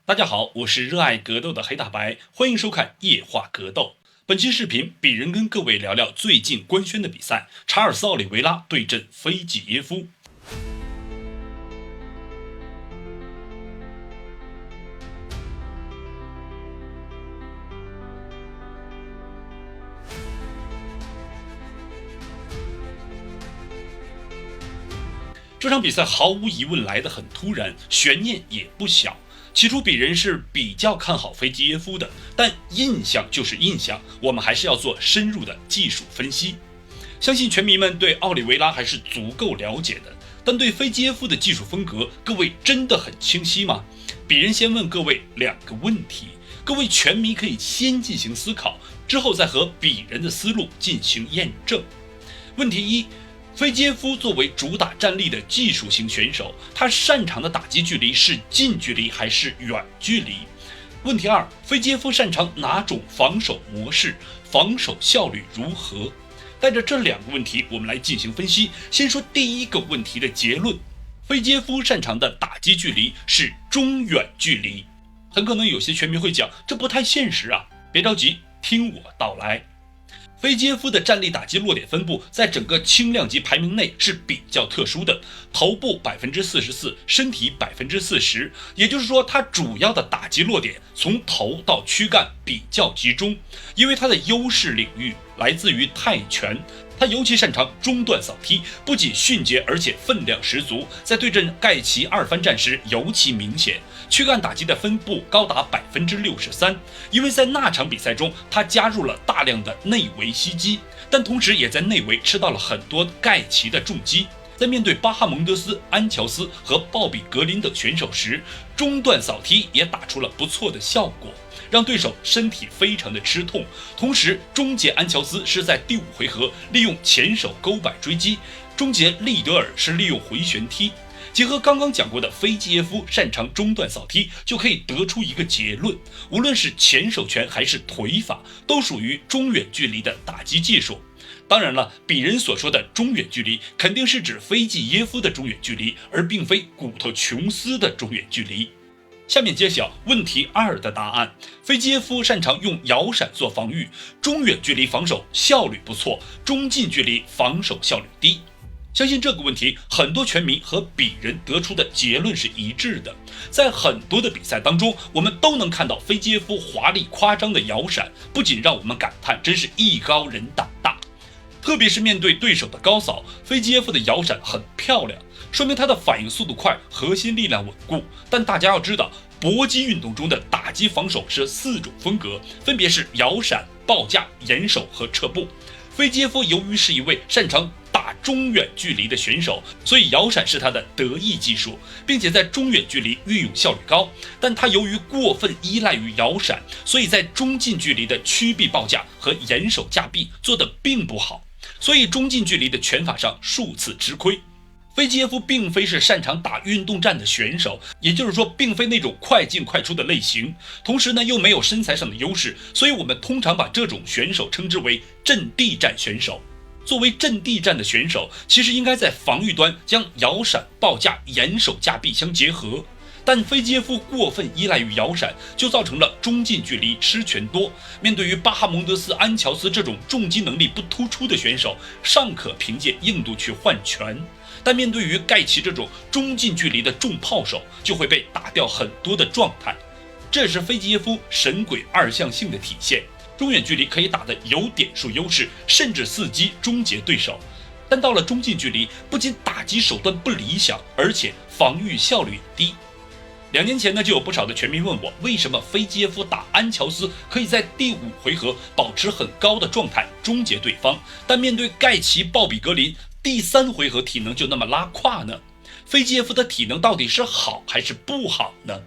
大家好，我是热爱格斗的黑大白，欢迎收看夜话格斗。本期视频，鄙人跟各位聊聊最近官宣的比赛，查尔斯·奥利维拉对阵菲季耶夫。这场比赛毫无疑问来得很突然，悬念也不小。起初鄙人是比较看好菲季耶夫的，但印象就是印象，我们还是要做深入的技术分析。相信拳迷们对奥利维拉还是足够了解的，但对菲季耶夫的技术风格，各位真的很清晰吗？鄙人先问各位两个问题，各位拳迷可以先进行思考，之后再和鄙人的思路进行验证。问题一，菲季耶夫作为主打站立的技术型选手，他擅长的打击距离是近距离还是远距离？问题二，菲季耶夫擅长哪种防守模式？防守效率如何？带着这两个问题，我们来进行分析。先说第一个问题的结论：菲季耶夫擅长的打击距离是中远距离。很可能有些拳迷会讲，这不太现实啊！别着急，听我道来。菲季耶夫的站立打击落点分布在整个轻量级排名内是比较特殊的，头部44%，身体40%，也就是说他主要的打击落点从头到躯干比较集中，因为他的优势领域来自于泰拳。他尤其擅长中段扫踢，不仅迅捷，而且分量十足，在对阵盖奇二番战时尤其明显。躯干打击的分布高达63%，因为在那场比赛中，他加入了大量的内围袭击，但同时也在内围吃到了很多盖奇的重击。在面对巴哈蒙德斯、安乔斯和鲍比格林等选手时，中段扫踢也打出了不错的效果，让对手身体非常的吃痛。同时，终结安乔斯是在第5回合利用前手勾摆追击，终结利德尔是利用回旋踢。结合刚刚讲过的菲季耶夫擅长中段扫踢，就可以得出一个结论：无论是前手拳还是腿法，都属于中远距离的打击技术。当然了，鄙人所说的中远距离，肯定是指菲季耶夫的中远距离，而并非骨头琼斯的中远距离。下面揭晓问题2的答案。菲季耶夫擅长用摇闪做防御，中远距离防守效率不错，中近距离防守效率低。相信这个问题，很多拳迷和鄙人得出的结论是一致的。在很多的比赛当中，我们都能看到菲季耶夫华丽夸张的摇闪，不仅让我们感叹真是艺高人胆大。特别是面对对手的高扫，菲季耶夫的摇闪很漂亮，说明他的反应速度快，核心力量稳固。但大家要知道，搏击运动中的打击防守是4种风格，分别是摇闪、抱架、掩手和撤步。菲季耶夫由于是一位擅长打中远距离的选手，所以摇闪是他的得意技术，并且在中远距离运用效率高。但他由于过分依赖于摇闪，所以在中近距离的屈臂抱架和掩手架臂做得并不好，所以中近距离的拳法上数次吃亏。菲季耶夫并非是擅长打运动战的选手，也就是说并非那种快进快出的类型，同时呢又没有身材上的优势，所以我们通常把这种选手称之为阵地战选手。作为阵地战的选手，其实应该在防御端将摇闪、抱架、掩手架臂相结合，但菲季耶夫过分依赖于摇闪，就造成了中近距离吃拳多。面对于巴哈蒙德斯、安乔斯这种重击能力不突出的选手，尚可凭借硬度去换拳，但面对于盖奇这种中近距离的重炮手，就会被打掉很多的状态。这是菲季耶夫神鬼二象性的体现。中远距离可以打得有点数优势，甚至伺机终结对手，但到了中近距离，不仅打击手段不理想，而且防御效率低。2年前呢，就有不少的拳迷问我，为什么菲季耶夫打安乔斯可以在第5回合保持很高的状态终结对方，但面对盖奇、鲍比格林第3回合体能就那么拉胯呢？菲季耶夫的体能到底是好还是不好呢？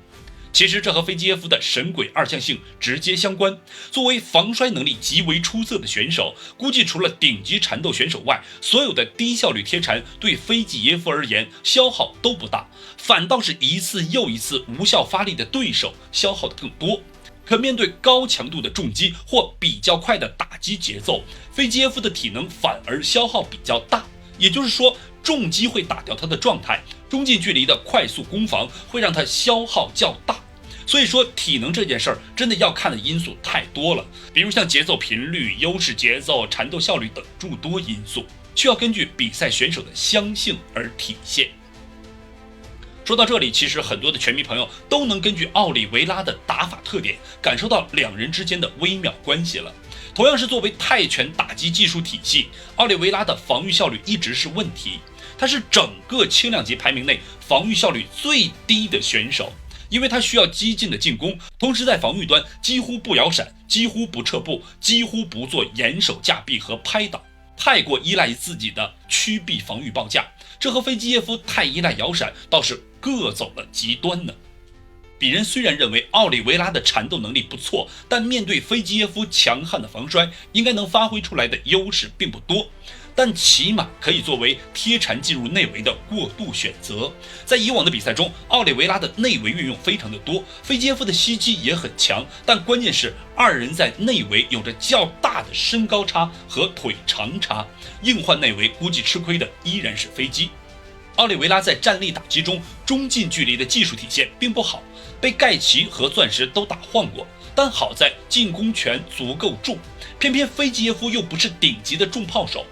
其实这和菲季耶夫的神鬼二象性直接相关。作为防摔能力极为出色的选手，估计除了顶级缠斗选手外，所有的低效率贴缠对菲季耶夫而言消耗都不大，反倒是一次又一次无效发力的对手消耗的更多。可面对高强度的重击或比较快的打击节奏，菲季耶夫的体能反而消耗比较大，也就是说重击会打掉他的状态，中近距离的快速攻防会让他消耗较大。所以说体能这件事儿真的要看的因素太多了，比如像节奏频率、优势节奏、缠斗效率等诸多因素，需要根据比赛选手的相性而体现。说到这里，其实很多的拳迷朋友都能根据奥利维拉的打法特点，感受到两人之间的微妙关系了。同样是作为泰拳打击技术体系，奥利维拉的防御效率一直是问题，他是整个轻量级排名内防御效率最低的选手。因为他需要激进的进攻，同时在防御端几乎不摇闪，几乎不撤步，几乎不做严守架臂和拍倒，太过依赖于自己的屈臂防御报价，这和菲基耶夫太依赖摇闪倒是各走了极端呢。鄙人虽然认为奥利维拉的缠斗能力不错，但面对菲基耶夫强悍的防摔，应该能发挥出来的优势并不多，但起码可以作为贴缠进入内围的过渡选择。在以往的比赛中，奥利维拉的内围运用非常的多，菲基耶夫的膝击也很强，但关键是二人在内围有着较大的身高差和腿长差，硬换内围估计吃亏的依然是飞机。奥利维拉在站立打击中中近距离的技术体现并不好，被盖奇和钻石都打晃过，但好在进攻权足够重，偏偏菲基耶夫又不是顶级的重炮手，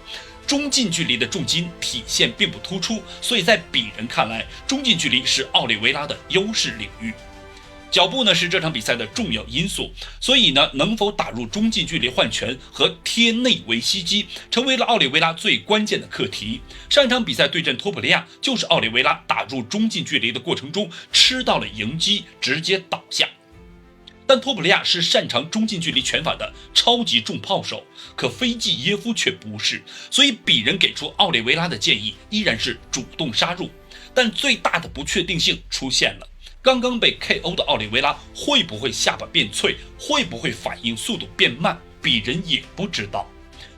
中近距离的重击体现并不突出，所以在鄙人看来，中近距离是奥利维拉的优势领域。脚步呢是这场比赛的重要因素，所以呢能否打入中近距离换拳和贴内围袭击，成为了奥利维拉最关键的课题。上一场比赛对阵托普利亚，就是奥利维拉打入中近距离的过程中吃到了迎击，直接倒下。但托普利亚是擅长中近距离拳法的超级重炮手，可菲季耶夫却不是，所以鄙人给出奥利维拉的建议依然是主动杀入，但最大的不确定性出现了。刚刚被 KO 的奥利维拉会不会下巴变脆，会不会反应速度变慢，鄙人也不知道。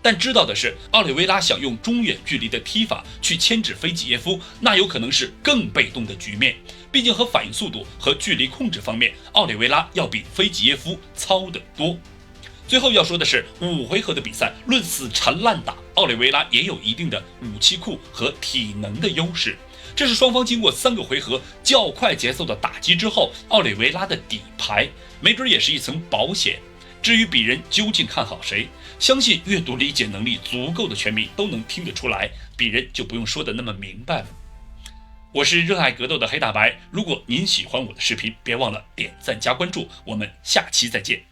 但知道的是，奥利维拉想用中远距离的踢法去牵制菲基耶夫，那有可能是更被动的局面。毕竟和反应速度和距离控制方面，奥利维拉要比菲基耶夫糙得多。最后要说的是，5回合的比赛论死缠烂打，奥利维拉也有一定的武器库和体能的优势。这是双方经过3个回合较快节奏的打击之后，奥利维拉的底牌，没准也是一层保险。至于鄙人究竟看好谁，相信阅读理解能力足够的拳迷都能听得出来，鄙人就不用说的那么明白了。我是热爱格斗的黑大白，如果您喜欢我的视频，别忘了点赞加关注，我们下期再见。